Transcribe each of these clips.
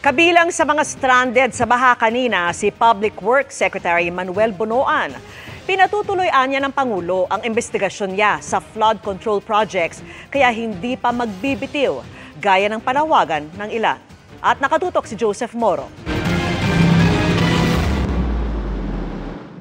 Kabilang sa mga stranded sa baha kanina si Public Works Secretary Manuel Bonoan. Pinatutuloyan niya ng Pangulo ang investigasyon niya sa flood control projects kaya hindi pa magbibitiw gaya ng panawagan ng ilan. At nakatutok si Joseph Moro.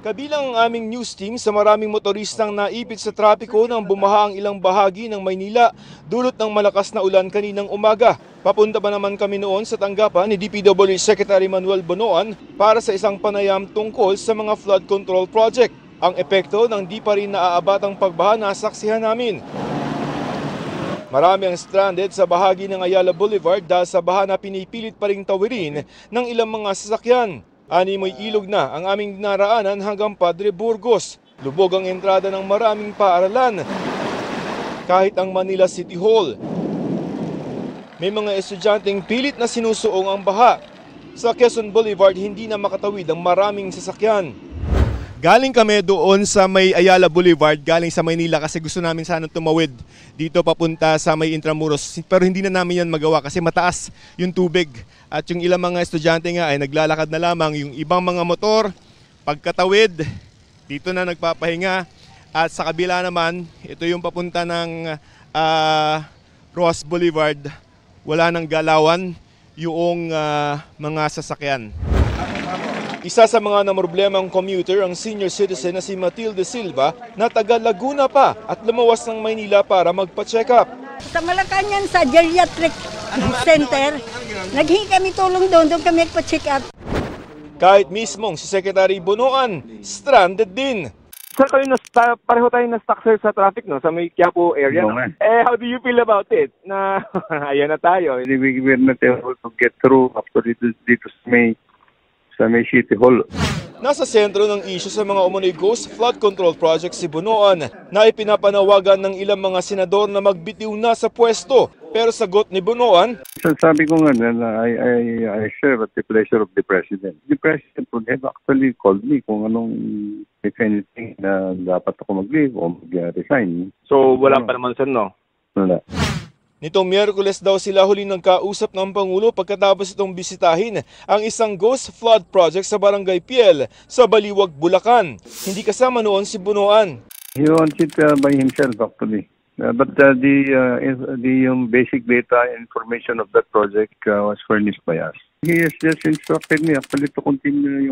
Kabilang ang aming news team sa maraming motoristang naipit sa trapiko nang bumaha ang ilang bahagi ng Maynila dulot ng malakas na ulan kaninang umaga. Papunta pa naman kami noon sa tanggapan ni DPWH Secretary Manuel Bonoan para sa isang panayam tungkol sa mga flood control project. Ang epekto ng di pa rin naaabatang pagbaha nasaksihan namin. Marami ang stranded sa bahagi ng Ayala Boulevard dahil sa baha na pinipilit pa ring tawirin ng ilang mga sasakyan. Animoy ilog na ang aming dinaraanan hanggang Padre Burgos. Lubog ang entrada ng maraming paaralan. Kahit ang Manila City Hall. May mga estudyanteng pilit na sinusuong ang baha. Sa Quezon Boulevard, hindi na makatawid ang maraming sasakyan. Galing kami doon sa may Ayala Boulevard, galing sa Maynila kasi gusto namin sana tumawid dito papunta sa may Intramuros. Pero hindi na namin yan magawa kasi mataas yung tubig. At yung ilang mga estudyante nga ay naglalakad na lamang. Yung ibang mga motor, pagkatawid, dito na nagpapahinga. At sa kabila naman, ito yung papunta ng Ross Boulevard. Wala nang galawan yung mga sasakyan. Isa sa mga namroblemang commuter ang senior citizen na si Matilde Silva na taga Laguna pa at lumawas ng Maynila para magpa-check up. Sa Malacanang sa geriatric center, naghingi kami tulong doon kami magpa-check up. Kahit mismong si Secretary Bonoan, stranded din. Sir, pareho tayo na-stuck sir sa traffic no, sa may Quiapo area. No? How do you feel about it? Na ayan na tayo. We were not able to get through after dito sa may City Hall. Nasa sentro ng isyu sa mga umunoy ghost flood control project si Bonoan na ipinapanawagan ng ilang mga senador na magbitiw na sa pwesto. Pero sagot ni Bonoan, sabi ko nga na I share the pleasure of the President. The President would have actually called me kung anong, if anything, na dapat ako mag-leave o mag-resign. So wala pa naman sir, no? Wala. Nitong Miyerkules daw sila huling nagkausap ng Pangulo pagkatapos itong bisitahin ang isang ghost flood project sa Barangay Piel sa Baliwag, Bulacan. Hindi kasama noon si Bonoan. He wants it by himself actually. But the basic data information of that project was furnished by us. He has just instructed me actually to continue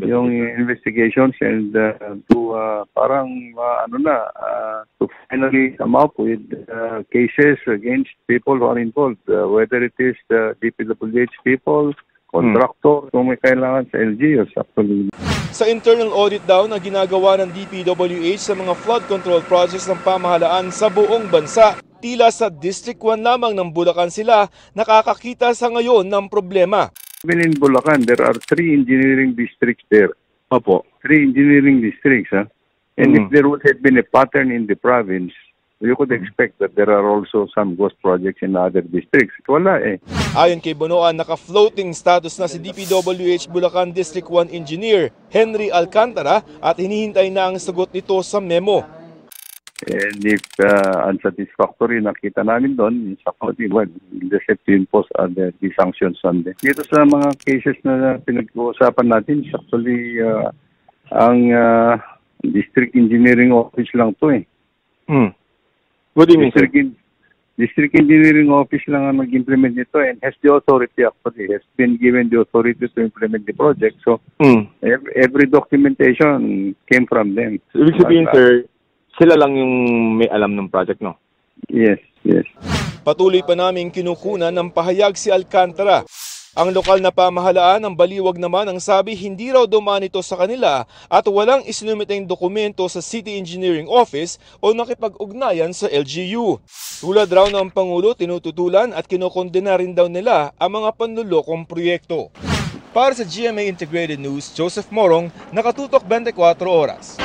yung investigations and to to finally come up with cases against people who are involved, whether it is the DPWH people, contractor, kung may kailangan sa LGUs actually. Sa internal audit daw na ginagawa ng DPWH sa mga flood control projects ng pamahalaan sa buong bansa, tila sa District 1 lamang ng Bulacan sila nakakakita sa ngayon ng problema. Even in Bulacan, there are 3 engineering districts there. Opo. 3 engineering districts. And if there would have been a pattern in the province, you could expect that there are also some ghost projects in other districts. Wala eh. Ayon kay Bonoan, naka-floating status na si DPWH Bulacan District 1 Engineer Henry Alcantara at hinihintay na ang sagot nito sa memo. And if unsatisfactory nakita namin doon, well, just have to impose the sanctions on them. Dito sa mga cases na pinag-uusapan natin, actually ang District Engineering Office lang to eh. What do you mean? District Engineering Office lang ang nag-implement nito and has the authority actually, has been given the authority to implement the project. So every documentation came from them. So, ibig sabihin sir, sila lang yung may alam ng project, no? Yes. Patuloy pa namin kinukunan ng pahayag si Alcantara. Ang lokal na pamahalaan ng Baliwag naman ang sabi hindi raw dumaan ito sa kanila at walang isinumiteng dokumento sa City Engineering Office o nakipag-ugnayan sa LGU. Tulad raw ng Pangulo, tinututulan at kinokondena rin daw nila ang mga panlulokong proyekto. Para sa GMA Integrated News, Joseph Morong, nakatutok 24 oras.